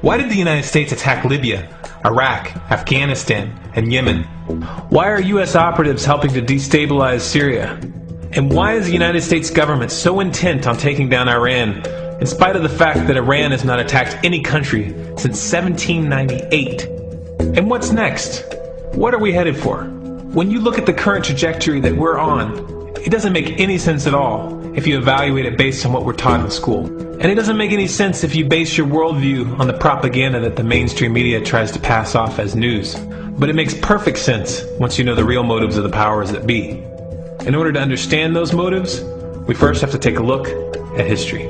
Why did the United States attack Libya, Iraq, Afghanistan, and Yemen? Why are U.S. operatives helping to destabilize Syria? And why is the United States government so intent on taking down Iran, in spite of the fact that Iran has not attacked any country since 1798? And what's next? What are we headed for? When you look at the current trajectory that we're on, it doesn't make any sense at all if you evaluate it based on what we're taught in school. And it doesn't make any sense if you base your worldview on the propaganda that the mainstream media tries to pass off as news. But it makes perfect sense once you know the real motives of the powers that be. In order to understand those motives, we first have to take a look at history.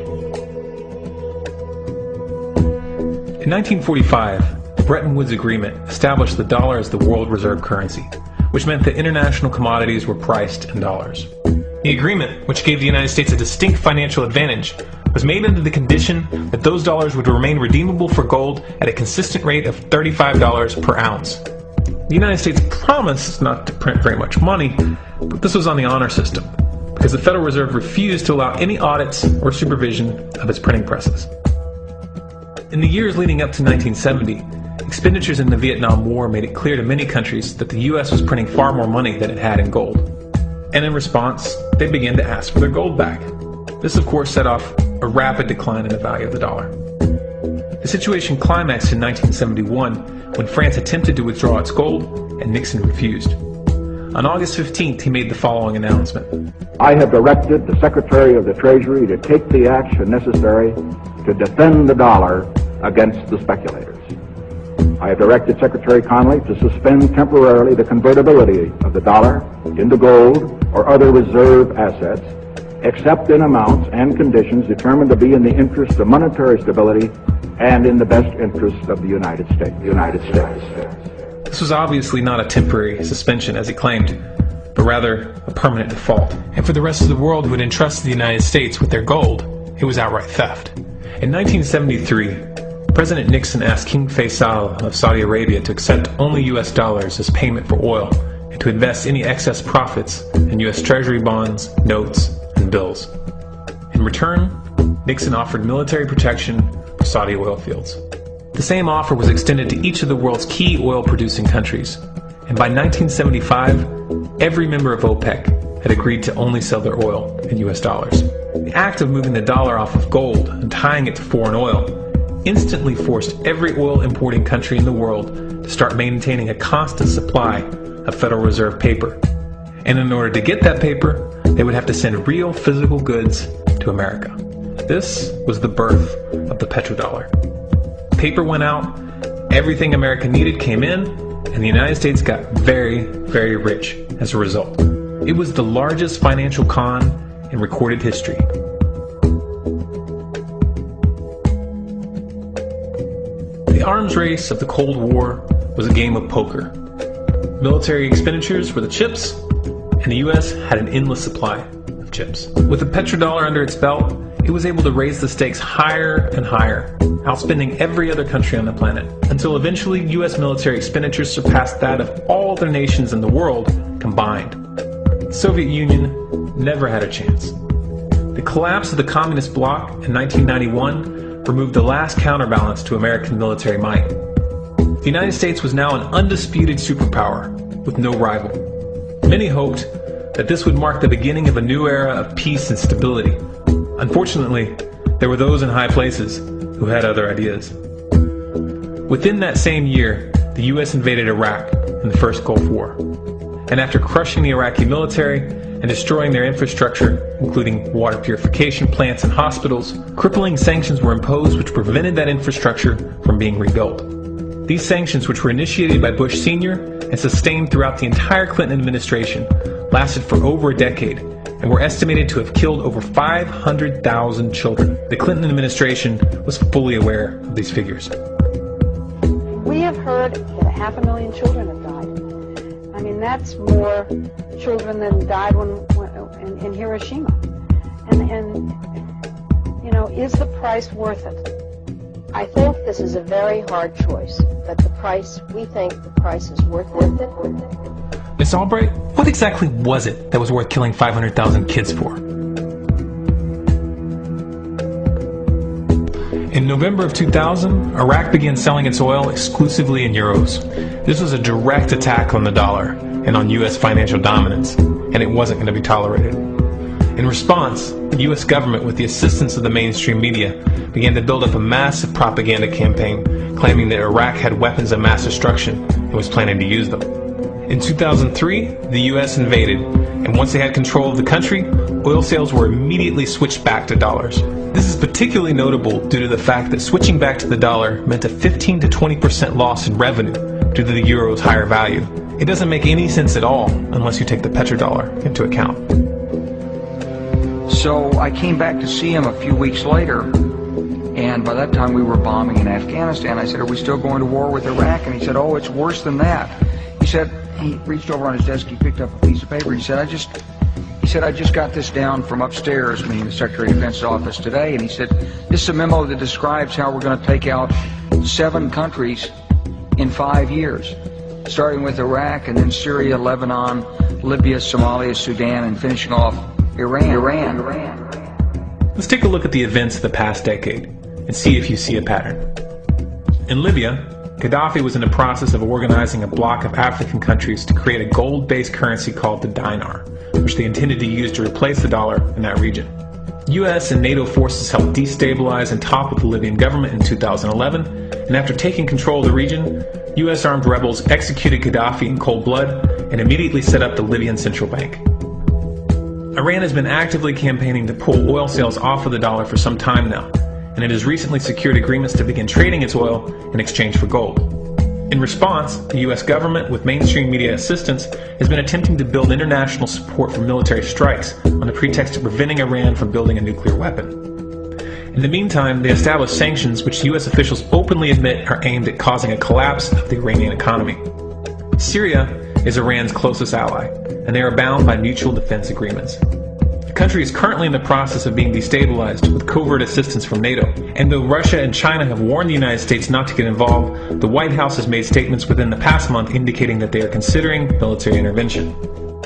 In 1945, the Bretton Woods Agreement established the dollar as the world reserve currency, which meant that international commodities were priced in dollars. The agreement, which gave the United States a distinct financial advantage, was made under the condition that those dollars would remain redeemable for gold at a consistent rate of $35 per ounce. The United States promised not to print very much money, but this was on the honor system, because the Federal Reserve refused to allow any audits or supervision of its printing presses. In the years leading up to 1970, expenditures in the Vietnam War made it clear to many countries that the U.S. was printing far more money than it had in gold. And in response, they began to ask for their gold back. This, of course, set off a rapid decline in the value of the dollar. The situation climaxed in 1971 when France attempted to withdraw its gold and Nixon refused. On August 15th, he made the following announcement. I have directed the Secretary of the Treasury to take the action necessary to defend the dollar against the speculators. I have directed Secretary Connally to suspend temporarily the convertibility of the dollar into gold or other reserve assets, except in amounts and conditions determined to be in the interest of monetary stability and in the best interest of the United States. This was obviously not a temporary suspension, as he claimed, but rather a permanent default. And for the rest of the world who had entrusted the United States with their gold, it was outright theft. In 1973, President Nixon asked King Faisal of Saudi Arabia to accept only U.S. dollars as payment for oil and to invest any excess profits in U.S. Treasury bonds, notes, and bills. In return, Nixon offered military protection for Saudi oil fields. The same offer was extended to each of the world's key oil-producing countries, and by 1975, every member of OPEC had agreed to only sell their oil in U.S. dollars. The act of moving the dollar off of gold and tying it to foreign oil instantly forced every oil-importing country in the world to start maintaining a constant supply of Federal Reserve paper. And in order to get that paper, they would have to send real physical goods to America. This was the birth of the petrodollar. Paper went out, everything America needed came in, and the United States got very, very rich as a result. It was the largest financial con in recorded history. The arms race of the Cold War was a game of poker. Military expenditures were the chips, and the U.S. had an endless supply of chips. With the petrodollar under its belt, it was able to raise the stakes higher and higher, outspending every other country on the planet, until eventually U.S. military expenditures surpassed that of all other nations in the world combined. The Soviet Union never had a chance. The collapse of the communist bloc in 1991 removed the last counterbalance to American military might. The United States was now an undisputed superpower with no rival. Many hoped that this would mark the beginning of a new era of peace and stability. Unfortunately, there were those in high places who had other ideas. Within that same year, the U.S. invaded Iraq in the first Gulf War. And after crushing the Iraqi military and destroying their infrastructure, including water purification plants and hospitals, crippling sanctions were imposed which prevented that infrastructure from being rebuilt. These sanctions, which were initiated by Bush Sr. and sustained throughout the entire Clinton administration, lasted for over a decade and were estimated to have killed over 500,000 children. The Clinton administration was fully aware of these figures. We have heard that 500,000 children have died. I mean, that's more children than died in Hiroshima. And you know, is the price worth it? I think this is a very hard choice, but we think the price is worth it. Miss Albright, what exactly was it that was worth killing 500,000 kids for? In November of 2000, Iraq began selling its oil exclusively in euros. This was a direct attack on the dollar and on U.S. financial dominance, and it wasn't going to be tolerated. In response, the U.S. government, with the assistance of the mainstream media, began to build up a massive propaganda campaign claiming that Iraq had weapons of mass destruction and was planning to use them. In 2003, the U.S. invaded, and once they had control of the country, oil sales were immediately switched back to dollars. This is particularly notable due to the fact that switching back to the dollar meant a 15 to 20% loss in revenue due to the euro's higher value. It doesn't make any sense at all unless you take the petrodollar into account. So I came back to see him a few weeks later, and by that time we were bombing in Afghanistan. I said, "Are we still going to war with Iraq?" And he said, "Oh, it's worse than that." He said, he reached over on his desk, he picked up a piece of paper, he said, I just got this down from upstairs, meaning the Secretary of Defense's office today, and he said, "This is a memo that describes how we're going to take out 7 countries in 5 years, starting with Iraq and then Syria, Lebanon, Libya, Somalia, Sudan, and finishing off Iran. Let's take a look at the events of the past decade and see if you see a pattern. In Libya, Gaddafi was in the process of organizing a bloc of African countries to create a gold-based currency called the dinar, which they intended to use to replace the dollar in that region. U.S. and NATO forces helped destabilize and topple the Libyan government in 2011, and after taking control of the region, U.S. armed rebels executed Gaddafi in cold blood and immediately set up the Libyan Central Bank. Iran has been actively campaigning to pull oil sales off of the dollar for some time now, and it has recently secured agreements to begin trading its oil in exchange for gold. In response, the U.S. government, with mainstream media assistance, has been attempting to build international support for military strikes on the pretext of preventing Iran from building a nuclear weapon. In the meantime, they established sanctions which U.S. officials openly admit are aimed at causing a collapse of the Iranian economy. Syria is Iran's closest ally, and they are bound by mutual defense agreements. The country is currently in the process of being destabilized with covert assistance from NATO, and though Russia and China have warned the United States not to get involved, the White House has made statements within the past month indicating that they are considering military intervention.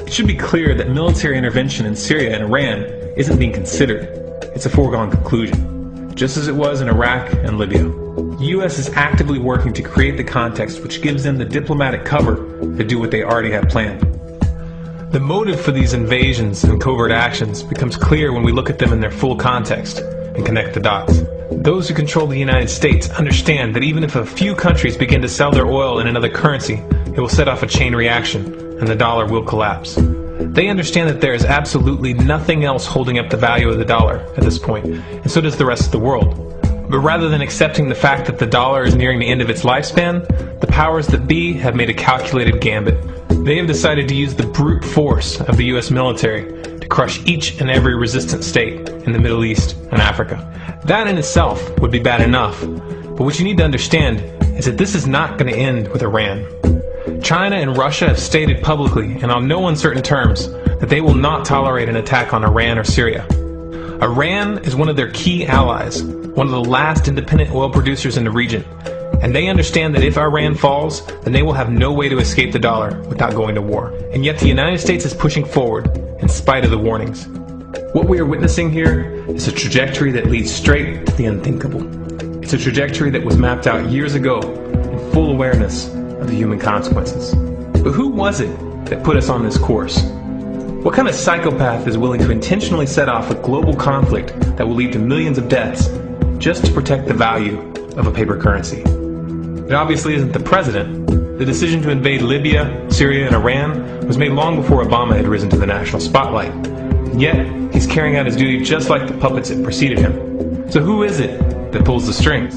It should be clear that military intervention in Syria and Iran isn't being considered. It's a foregone conclusion, just as it was in Iraq and Libya. The U.S. is actively working to create the context which gives them the diplomatic cover to do what they already have planned. The motive for these invasions and covert actions becomes clear when we look at them in their full context and connect the dots. Those who control the United States understand that even if a few countries begin to sell their oil in another currency, it will set off a chain reaction and the dollar will collapse. They understand that there is absolutely nothing else holding up the value of the dollar at this point, and so does the rest of the world. But rather than accepting the fact that the dollar is nearing the end of its lifespan, the powers that be have made a calculated gambit. They have decided to use the brute force of the U.S. military to crush each and every resistant state in the Middle East and Africa. That in itself would be bad enough, but what you need to understand is that this is not going to end with Iran. China and Russia have stated publicly and on no uncertain terms that they will not tolerate an attack on Iran or Syria. Iran is one of their key allies, one of the last independent oil producers in the region, and they understand that if Iran falls, then they will have no way to escape the dollar without going to war. And yet the United States is pushing forward in spite of the warnings. What we are witnessing here is a trajectory that leads straight to the unthinkable. It's a trajectory that was mapped out years ago in full awareness of the human consequences. But who was it that put us on this course? What kind of psychopath is willing to intentionally set off a global conflict that will lead to millions of deaths just to protect the value of a paper currency? It obviously isn't the president. The decision to invade Libya, Syria, and Iran was made long before Obama had risen to the national spotlight. And yet, he's carrying out his duty just like the puppets that preceded him. So who is it that pulls the strings?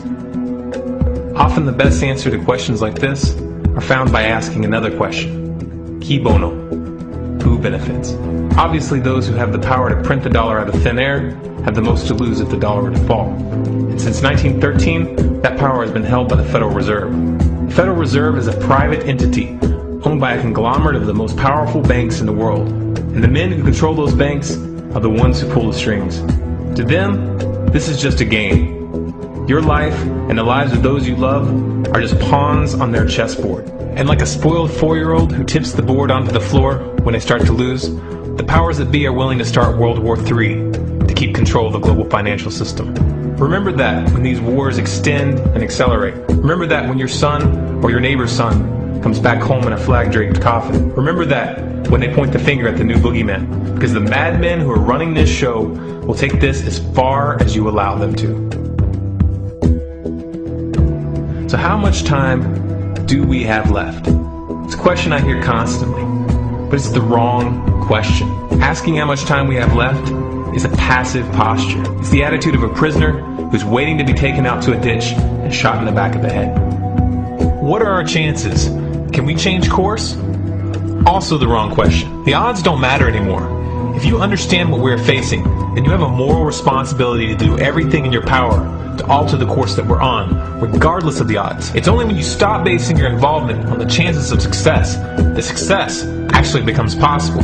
Often the best answer to questions like this are found by asking another question. Qui bono? Who benefits? Obviously those who have the power to print the dollar out of thin air have the most to lose if the dollar were to fall. And since 1913, that power has been held by the Federal Reserve. The Federal Reserve is a private entity owned by a conglomerate of the most powerful banks in the world. And the men who control those banks are the ones who pull the strings. To them, this is just a game. Your life and the lives of those you love are just pawns on their chessboard. And like a spoiled 4-year-old who tips the board onto the floor when they start to lose, the powers that be are willing to start World War III to keep control of the global financial system. Remember that when these wars extend and accelerate. Remember that when your son or your neighbor's son comes back home in a flag-draped coffin. Remember that when they point the finger at the new boogeyman, because the madmen who are running this show will take this as far as you allow them to. So how much time do we have left? It's a question I hear constantly, but it's the wrong question. Asking how much time we have left is a passive posture. It's the attitude of a prisoner who's waiting to be taken out to a ditch and shot in the back of the head. What are our chances? Can we change course? Also the wrong question. The odds don't matter anymore. If you understand what we're facing, then you have a moral responsibility to do everything in your power to alter the course that we're on, regardless of the odds. It's only when you stop basing your involvement on the chances of success that success actually becomes possible.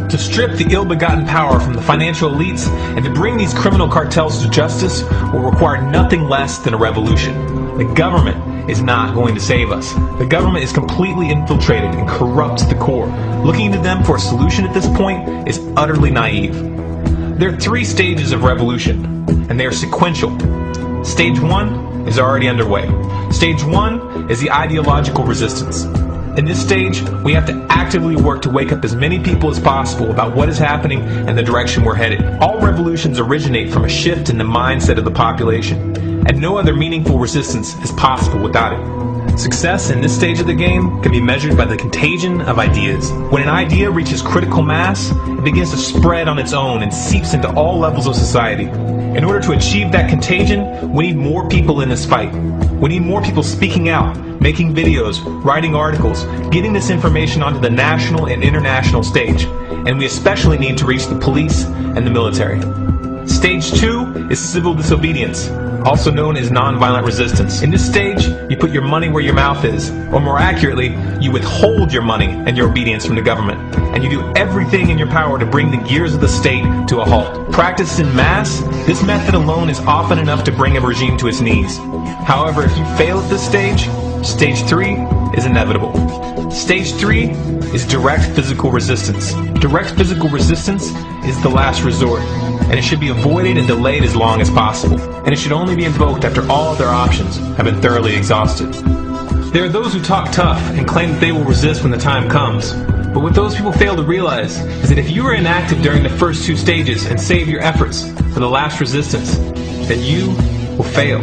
To strip the ill-begotten power from the financial elites and to bring these criminal cartels to justice will require nothing less than a revolution. The government is not going to save us. The government is completely infiltrated and corrupt to the core. Looking to them for a solution at this point is utterly naive. There are 3 stages of revolution, and they are sequential. Stage 1 is already underway. Stage 1 is the ideological resistance. In this stage, we have to actively work to wake up as many people as possible about what is happening and the direction we're headed. All revolutions originate from a shift in the mindset of the population, and no other meaningful resistance is possible without it. Success in this stage of the game can be measured by the contagion of ideas. When an idea reaches critical mass, it begins to spread on its own and seeps into all levels of society. In order to achieve that contagion, we need more people in this fight. We need more people speaking out, making videos, writing articles, getting this information onto the national and international stage. And we especially need to reach the police and the military. Stage 2 is civil disobedience, also known as nonviolent resistance. In this stage, you put your money where your mouth is, or more accurately, you withhold your money and your obedience from the government, and you do everything in your power to bring the gears of the state to a halt. Practiced in mass, this method alone is often enough to bring a regime to its knees. However, if you fail at this stage, Stage 3 is inevitable. Stage 3 is direct physical resistance. Direct physical resistance is the last resort, and it should be avoided and delayed as long as possible. And it should only be invoked after all other options have been thoroughly exhausted. There are those who talk tough and claim that they will resist when the time comes. But what those people fail to realize is that if you are inactive during the first 2 stages and save your efforts for the last resistance, then you will fail.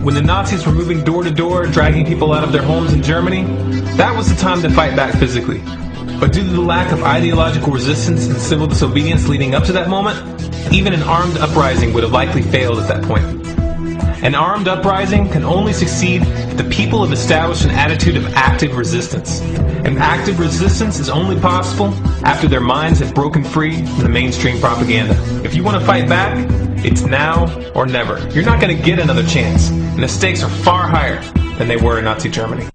When the Nazis were moving door to door, dragging people out of their homes in Germany, that was the time to fight back physically. But due to the lack of ideological resistance and civil disobedience leading up to that moment, even an armed uprising would have likely failed at that point. An armed uprising can only succeed if the people have established an attitude of active resistance. And active resistance is only possible after their minds have broken free from the mainstream propaganda. If you want to fight back, it's now or never. You're not going to get another chance, and the stakes are far higher than they were in Nazi Germany.